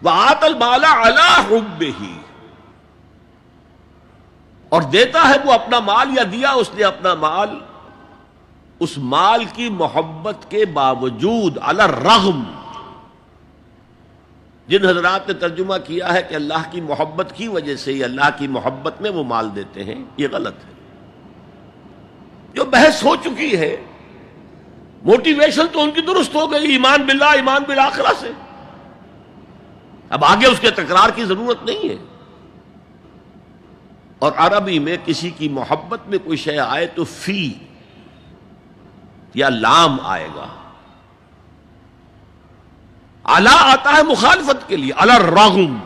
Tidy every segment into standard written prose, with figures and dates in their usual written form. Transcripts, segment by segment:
وآت المال علی حبہ، اور دیتا ہے وہ اپنا مال، یا دیا اس نے اپنا مال اس مال کی محبت کے باوجود، علی الرغم. جن حضرات نے ترجمہ کیا ہے کہ اللہ کی محبت کی وجہ سے ہی اللہ کی محبت میں وہ مال دیتے ہیں، یہ غلط ہے. جو بحث ہو چکی ہے، موٹیویشن تو ان کی درست ہو گئی، ایمان باللہ ایمان بالآخرہ سے. اب آگے اس کے تکرار کی ضرورت نہیں ہے. اور عربی میں کسی کی محبت میں کوئی شے آئے تو فی یا لام آئے گا. علی آتا ہے مخالفت کے لیے، علی الرغم.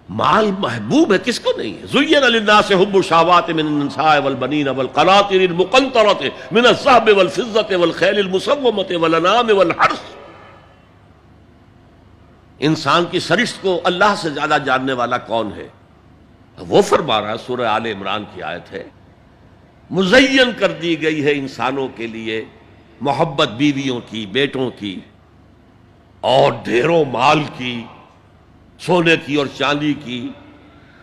مال محبوب ہے، کس کو نہیں ہے؟ زین للناس حب الشہوات من النساء والبنین والقناطر المقنطرۃ من الذهب والفضة والخیل المسومۃ والانعام والحرث. انسان کی سرشت کو اللہ سے زیادہ جاننے والا کون ہے؟ وہ فرما رہا ہے، سورہ آل عمران کی آیت ہے، مزین کر دی گئی ہے انسانوں کے لیے محبت بیویوں کی، بیٹوں کی، اور ڈھیروں مال کی، سونے کی اور چاندی کی،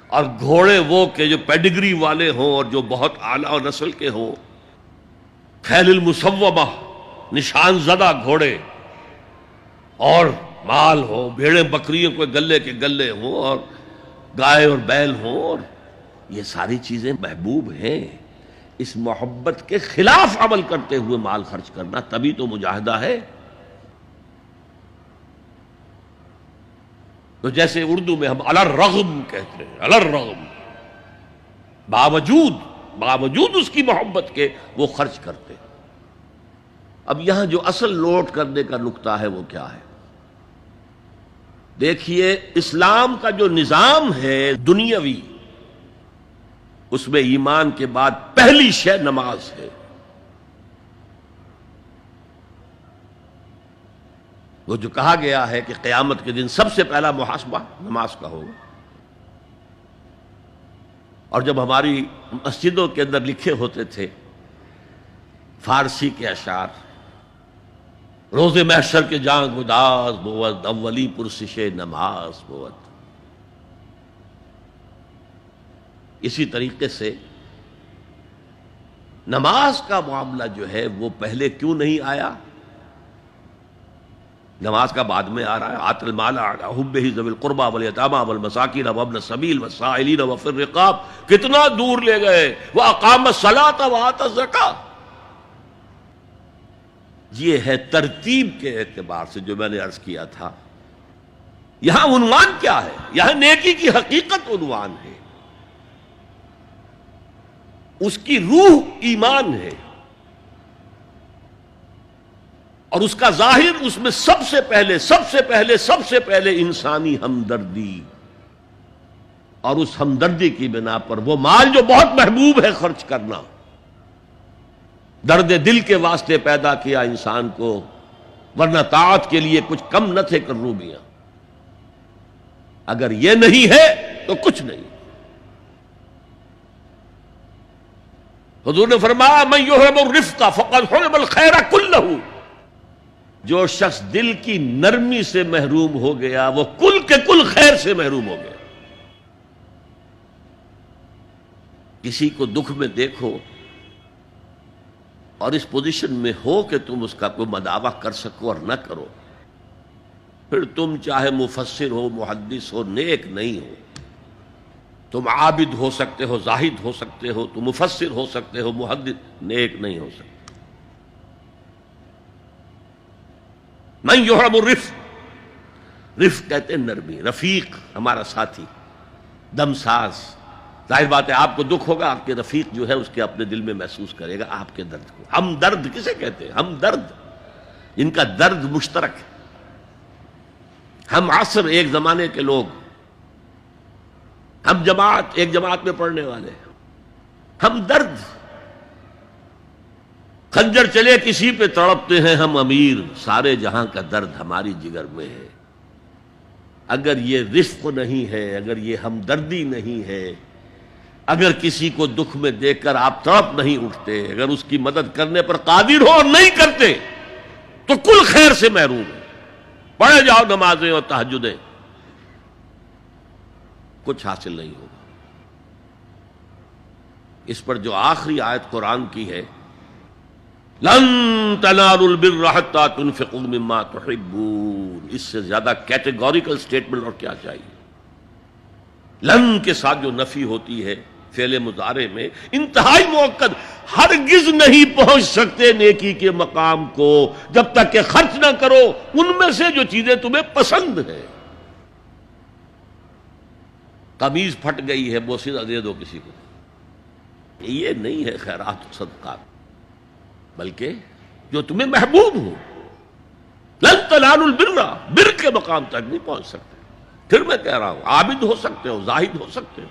اور گھوڑے وہ کہ جو پیڈگری والے ہوں اور جو بہت اعلیٰ نسل کے ہوں، خیل المسومہ نشان زدہ گھوڑے، اور مال ہو، بھیڑیں بکریوں کو گلے کے گلے ہوں، اور گائے اور بیل ہوں، اور یہ ساری چیزیں محبوب ہیں. اس محبت کے خلاف عمل کرتے ہوئے مال خرچ کرنا تبھی تو مجاہدہ ہے. تو جیسے اردو میں ہم علی الرغم کہتے ہیں، علی الرغم، باوجود اس کی محبت کے وہ خرچ کرتے. اب یہاں جو اصل نوٹ کرنے کا نقطہ ہے وہ کیا ہے؟ دیکھیے، اسلام کا جو نظام ہے دنیاوی، اس میں ایمان کے بعد پہلی شے نماز ہے. وہ جو کہا گیا ہے کہ قیامت کے دن سب سے پہلا محاسبہ نماز کا ہوگا. اور جب ہماری مسجدوں کے اندر لکھے ہوتے تھے فارسی کے اشعار، روز محشر کے جان گداز بود، اولی پرسش نماز بود. اسی طریقے سے نماز کا معاملہ جو ہے وہ پہلے کیوں نہیں آیا؟ نماز کا بعد میں آ رہا ہے. آت المال علی حبہ ذوی القربى والیتامى والمساکین وابن السبیل والسائلین وفی الرقاب. کتنا دور لے گئے، واقام الصلاۃ وآتى الزکاۃ. یہ ہے ترتیب کے اعتبار سے جو میں نے عرض کیا تھا. یہاں عنوان کیا ہے؟ یہاں نیکی کی حقیقت عنوان ہے، اس کی روح ایمان ہے، اور اس کا ظاہر اس میں سب سے پہلے انسانی ہمدردی، اور اس ہمدردی کی بنا پر وہ مال جو بہت محبوب ہے خرچ کرنا. درد دل کے واسطے پیدا کیا انسان کو، ورنہ طاعت کے لیے کچھ کم نہ تھے کروبیاں. اگر یہ نہیں ہے تو کچھ نہیں. حضور نے فرمایا من یحرم الرفق فقد حرم الخیر کلہ. جو شخص دل کی نرمی سے محروم ہو گیا وہ کل کے کل خیر سے محروم ہو گیا. کسی کو دکھ میں دیکھو اور اس پوزیشن میں ہو کہ تم اس کا کوئی مداوع کر سکو اور نہ کرو، پھر تم چاہے مفسر ہو، محدث ہو، نیک نہیں ہو. تم عابد ہو سکتے ہو، زاہد ہو سکتے ہو، تم مفسر ہو سکتے ہو، محدث، نیک نہیں ہو سکتے. من یحرم الرفق، رفق کہتے ہیں نرمی. رفیق ہمارا ساتھی، دم ساز. ظاہر بات ہے آپ کو دکھ ہوگا، آپ کے رفیق جو ہے اس کے اپنے دل میں محسوس کرے گا آپ کے درد کو. ہم درد کسے کہتے ہیں؟ ہم درد، ان کا درد مشترک ہے. ہم عصر، ایک زمانے کے لوگ، ہم جماعت، ایک جماعت میں پڑھنے والے. ہم درد، خنجر چلے کسی پہ تڑپتے ہیں ہم امیر، سارے جہاں کا درد ہماری جگر میں ہے. اگر یہ رفق نہیں ہے، اگر یہ ہمدردی نہیں ہے، اگر کسی کو دکھ میں دیکھ کر آپ تڑپ نہیں اٹھتے، اگر اس کی مدد کرنے پر قادر ہو اور نہیں کرتے تو کل خیر سے محروم ہے. پڑھے جاؤ نمازیں اور تہجدیں، کچھ حاصل نہیں ہوگا۔ اس پر جو آخری آیت قرآن کی ہے، لن تنالوا البر حتى تنفقوا مما تحبون، اس سے زیادہ کیٹیگوریکل سٹیٹمنٹ اور کیا چاہیے؟ لن کے ساتھ جو نفی ہوتی ہے فعل مضارع میں، انتہائی مؤکد، ہرگز نہیں پہنچ سکتے نیکی کے مقام کو جب تک کہ خرچ نہ کرو ان میں سے جو چیزیں تمہیں پسند ہیں۔ قمیض پھٹ گئی ہے، بوسیدہ دے دو کسی کو، یہ نہیں ہے خیرات و صدقات، بلکہ جو تمہیں محبوب ہو۔ لن تنالوا البر، بر کے مقام تک نہیں پہنچ سکتے۔ پھر میں کہہ رہا ہوں، عابد ہو سکتے ہو، زاہد ہو سکتے ہو،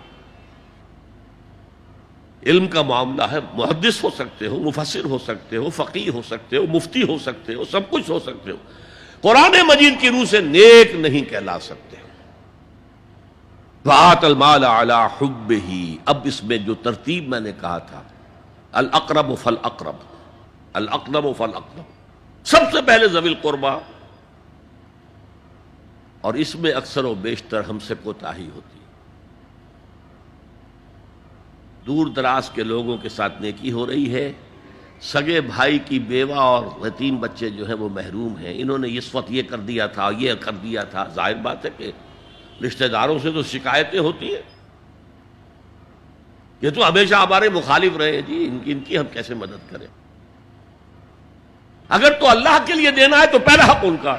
علم کا معاملہ ہے، محدث ہو سکتے ہو، مفسر ہو سکتے ہو، فقیہ ہو سکتے ہو، مفتی ہو سکتے ہو، سب کچھ ہو سکتے ہو، قرآن مجید کی روح سے نیک نہیں کہلا سکتے۔ وآت المال علی حبہ، اب اس میں جو ترتیب میں نے کہا تھا، الاقرب فالاقرب، الاقرب فالاقرب، سب سے پہلے ذوی القربیٰ، اور اس میں اکثر و بیشتر ہم سے کوتاہی ہوتی ہے۔ دور دراز کے لوگوں کے ساتھ نیکی ہو رہی ہے، سگے بھائی کی بیوہ اور یتیم بچے جو ہیں وہ محروم ہیں، انہوں نے اس وقت یہ کر دیا تھا، یہ کر دیا تھا۔ ظاہر بات ہے کہ رشتہ داروں سے تو شکایتیں ہوتی ہیں، یہ تو ہمیشہ ہمارے مخالف رہے ہیں جی، ان کی ہم کیسے مدد کریں؟ اگر تو اللہ کے لیے دینا ہے تو پہلا حق ان کا،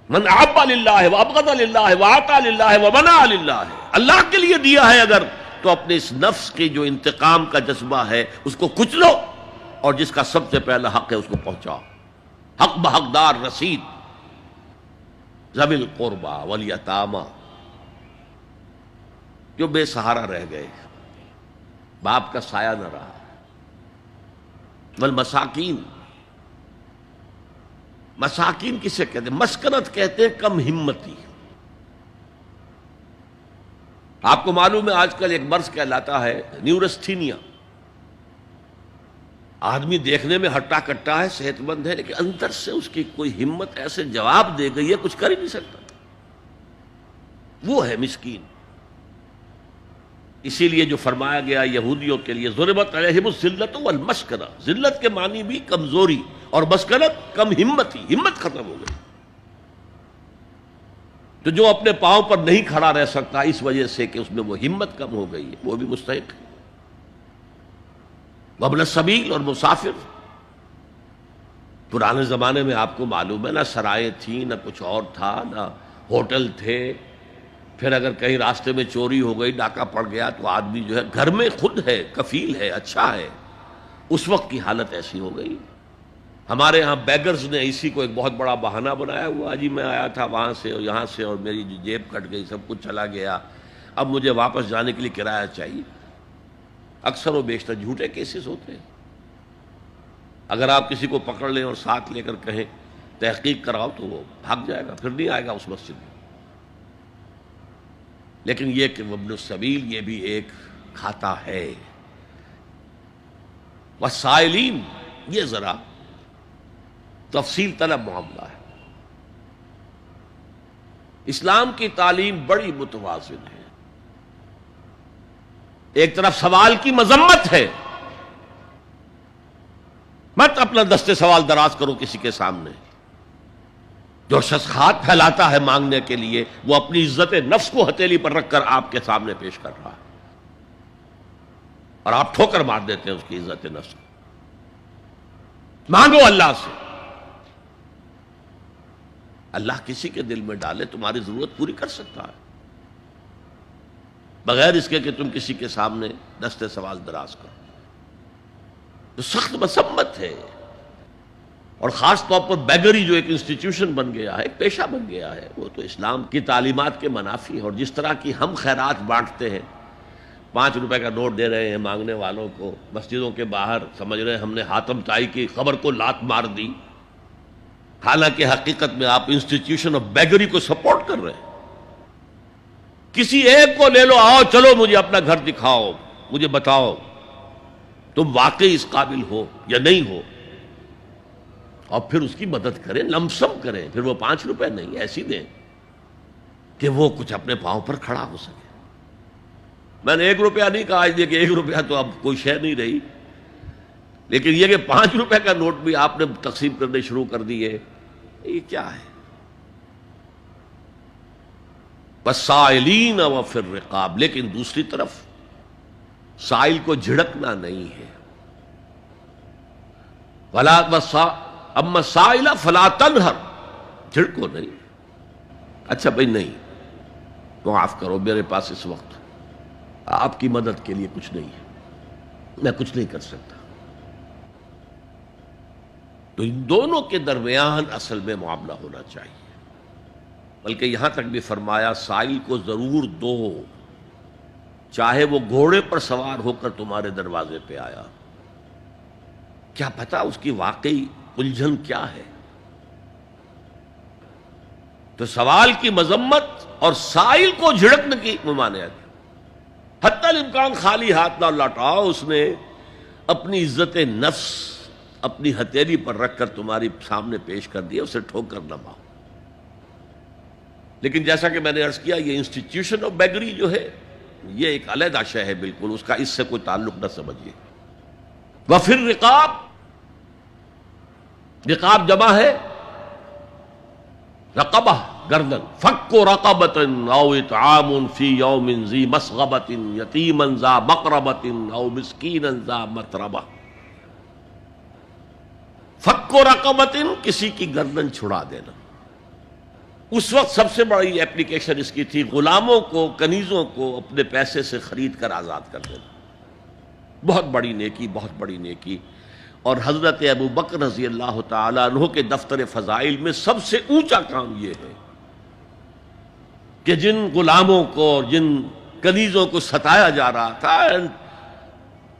من احب للہ وابغض للہ واعطى للہ ومنع للہ، اللہ کے لیے دیا ہے اگر تو اپنے اس نفس کے جو انتقام کا جذبہ ہے اس کو کچلو، اور جس کا سب سے پہلا حق ہے اس کو پہنچاؤ، حق بحقدار رسید، ذوی القربى والیتامى، جو بے سہارا رہ گئے، باپ کا سایہ نہ رہا، والمساکین، مساکین کسے کہتے ہیں؟ مسکنت کہتے ہیں کم ہمتی۔ آپ کو معلوم ہے آج کل ایک مرض کہلاتا ہے نیورستھینیا، آدمی دیکھنے میں ہٹا کٹا ہے، صحت مند ہے، لیکن اندر سے اس کی کوئی ہمت ایسے جواب دے گئی ہے کچھ کر ہی نہیں سکتا، وہ ہے مسکین۔ اسی لیے جو فرمایا گیا یہودیوں کے لیے، ضربت علیہم الذلۃ والمسکنہ، ذلت کے معنی بھی کمزوری، اور مسکنت کم ہمتی، ہمت ختم ہو گئی۔ تو جو اپنے پاؤں پر نہیں کھڑا رہ سکتا اس وجہ سے کہ اس میں وہ ہمت کم ہو گئی ہے، وہ بھی مستحق ہے۔ وابن السبیل، اور مسافر۔ پرانے زمانے میں آپ کو معلوم ہے نہ سرائیں تھیں، نہ کچھ اور تھا، نہ ہوٹل تھے، پھر اگر کہیں راستے میں چوری ہو گئی، ڈاکہ پڑ گیا، تو آدمی جو ہے گھر میں خود ہے، کفیل ہے، اچھا ہے۔ اس وقت کی حالت ایسی ہو گئی۔ ہمارے ہاں بیگرز نے اسی کو ایک بہت بڑا بہانہ بنایا ہوا، جی میں آیا تھا وہاں سے اور یہاں سے، اور میری جیب کٹ گئی، سب کچھ چلا گیا، اب مجھے واپس جانے کے لیے کرایہ چاہیے۔ اکثر و بیشتر جھوٹے کیسز ہوتے ہیں۔ اگر آپ کسی کو پکڑ لیں اور ساتھ لے کر کہیں تحقیق کراؤ تو وہ بھاگ جائے گا، پھر نہیں آئے گا اس مسجد میں۔ لیکن یہ کہ ابن السبیل، یہ بھی ایک کھاتا ہے۔ والسائلین، یہ ذرا تفصیل طلب معاملہ ہے۔ اسلام کی تعلیم بڑی متوازن ہے۔ ایک طرف سوال کی مذمت ہے، مت اپنا دستے سوال دراز کرو کسی کے سامنے۔ جو شخص ہاتھ پھیلاتا ہے مانگنے کے لیے، وہ اپنی عزت نفس کو ہتھیلی پر رکھ کر آپ کے سامنے پیش کر رہا ہے، اور آپ ٹھوکر مار دیتے ہیں اس کی عزت نفس کو۔ مانگو اللہ سے، اللہ کسی کے دل میں ڈالے تمہاری ضرورت پوری کر سکتا ہے، بغیر اس کے کہ تم کسی کے سامنے دستے سوال دراز کرو۔ تو سخت مذمت ہے، اور خاص طور پر بیگری جو ایک انسٹیٹیوشن بن گیا ہے، ایک پیشہ بن گیا ہے، وہ تو اسلام کی تعلیمات کے منافی ہے۔ اور جس طرح کی ہم خیرات بانٹتے ہیں، 5 روپے کا نوٹ دے رہے ہیں مانگنے والوں کو، مسجدوں کے باہر سمجھ رہے ہیں ہم نے حاتم طائی کی خبر کو لات مار دی، حالانکہ حقیقت میں آپ انسٹیٹیوشن آف بیگری کو سپورٹ کر رہے ہیں۔ کسی ایک کو لے لو، آؤ چلو مجھے اپنا گھر دکھاؤ، مجھے بتاؤ تم واقعی اس قابل ہو یا نہیں ہو۔ اور پھر اس کی مدد کریں، لمسم کریں، پھر وہ 5 روپے نہیں ایسی دیں کہ وہ کچھ اپنے پاؤں پر کھڑا ہو سکے۔ میں نے 1 روپیہ نہیں کہا، آج دیکھیں 1 روپیہ تو اب کوئی شے نہیں رہی، لیکن یہ کہ 5 روپے کا نوٹ بھی آپ نے تقسیم کرنے شروع کر دیے، یہ کیا ہے؟ وَالسَّائِلِينَ وَفِي الرِّقَابِ، لیکن دوسری طرف سائل کو جھڑکنا نہیں ہے۔ اما السائل فلا تنہر، جھڑکو نہیں، اچھا بھائی نہیں، معاف کرو میرے پاس اس وقت آپ کی مدد کے لیے کچھ نہیں ہے، میں کچھ نہیں کر سکتا۔ تو ان دونوں کے درمیان اصل میں معاملہ ہونا چاہیے، بلکہ یہاں تک بھی فرمایا سائل کو ضرور دو، چاہے وہ گھوڑے پر سوار ہو کر تمہارے دروازے پہ آیا، کیا پتا اس کی واقعی الجھن کیا ہے۔ تو سوال کی مذمت اور سائل کو جھڑکنے کی ممانعت، حتی الامکان خالی ہاتھ نہ لوٹاؤ، اس نے اپنی عزت نفس اپنی ہتھیلی پر رکھ کر تمہاری سامنے پیش کر دیا، اسے ٹھوکر نہ مارو۔ لیکن جیسا کہ میں نے عرض کیا، یہ انسٹیٹیوشن آف بیگری جو ہے یہ ایک علیحدہ شے ہے، بالکل اس کا اس سے کوئی تعلق نہ سمجھیے۔ وفی الرقاب، رقاب جمع ہے رقبہ، گردن، فک رقبۃ او اطعام فی یوم ذی مسغبۃ یتیما ذا مقربۃ او مسکینا ذا متربہ۔ فک رقبۃ، کسی کی گردن چھڑا دینا۔ اس وقت سب سے بڑی اپلیکیشن اس کی تھی غلاموں کو، کنیزوں کو اپنے پیسے سے خرید کر آزاد کر دینا، بہت بڑی نیکی، بہت بڑی نیکی۔ اور حضرت ابو بکر رضی اللہ تعالیٰ عنہ کے دفتر فضائل میں سب سے اونچا کام یہ ہے کہ جن غلاموں کو اور جن کنیزوں کو ستایا جا رہا تھا،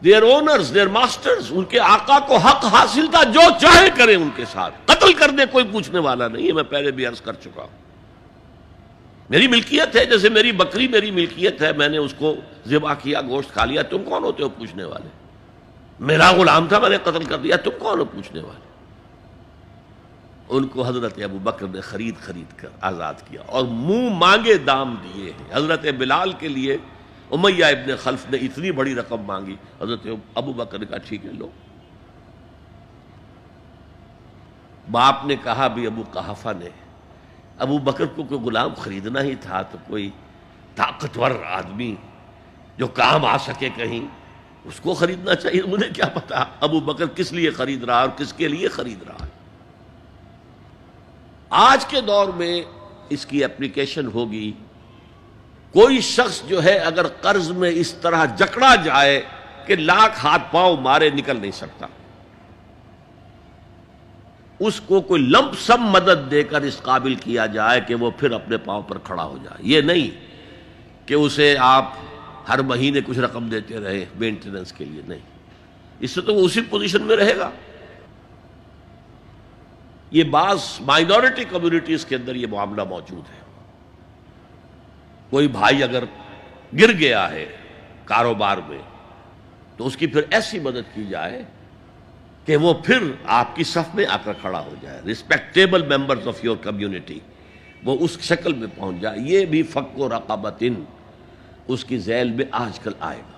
دیئر اونرز، دیئر ماسٹرز، ان کے آقا کو حق حاصل تھا، جو چاہے کریں ان کے ساتھ، قتل کرنے کوئی پوچھنے والا نہیں ہے۔ میں پہلے بھی عرض کر چکا ہوں، میری ملکیت ہے، جیسے میری بکری میری ملکیت ہے، میں نے اس کو ذبح کیا، گوشت کھا لیا، تم کون ہوتے ہو پوچھنے والے؟ میرا غلام تھا، میں نے قتل کر دیا، تم کون ہو پوچھنے والے؟ ان کو حضرت ابو بکر نے خرید کر آزاد کیا اور منہ مانگے دام دیے ہیں۔ حضرت بلال کے لیے امیہ ابن خلف نے اتنی بڑی رقم مانگی، حضرت ابو بکر نے کہا ٹھیک ہے لو۔ باپ نے کہا بھی، ابو قحافہ نے، ابو بکر کو کوئی غلام خریدنا ہی تھا تو کوئی طاقتور آدمی جو کام آ سکے کہیں، اس کو خریدنا چاہیے۔ مجھے کیا پتا ابو بکر کس لیے خرید رہا اور کس کے لیے خرید رہا ہے۔ آج کے دور میں اس کی اپلیکیشن ہوگی، کوئی شخص جو ہے اگر قرض میں اس طرح جکڑا جائے کہ لاکھ ہاتھ پاؤں مارے نکل نہیں سکتا، اس کو کوئی لمپ سم مدد دے کر اس قابل کیا جائے کہ وہ پھر اپنے پاؤں پر کھڑا ہو جائے۔ یہ نہیں کہ اسے آپ ہر مہینے کچھ رقم دیتے رہے مینٹیننس کے لیے، نہیں، اس سے تو وہ اسی پوزیشن میں رہے گا۔ یہ بعض مائنورٹی کمیونٹیز کے اندر یہ معاملہ موجود ہے۔ کوئی بھائی اگر گر گیا ہے کاروبار میں تو اس کی پھر ایسی مدد کی جائے کہ وہ پھر آپ کی صف میں آ کر کھڑا ہو جائے، respectable members of your community, وہ اس شکل میں پہنچ جائے۔ یہ بھی فک و رقبۃ اس کی ذیل میں آج کل آئے گا۔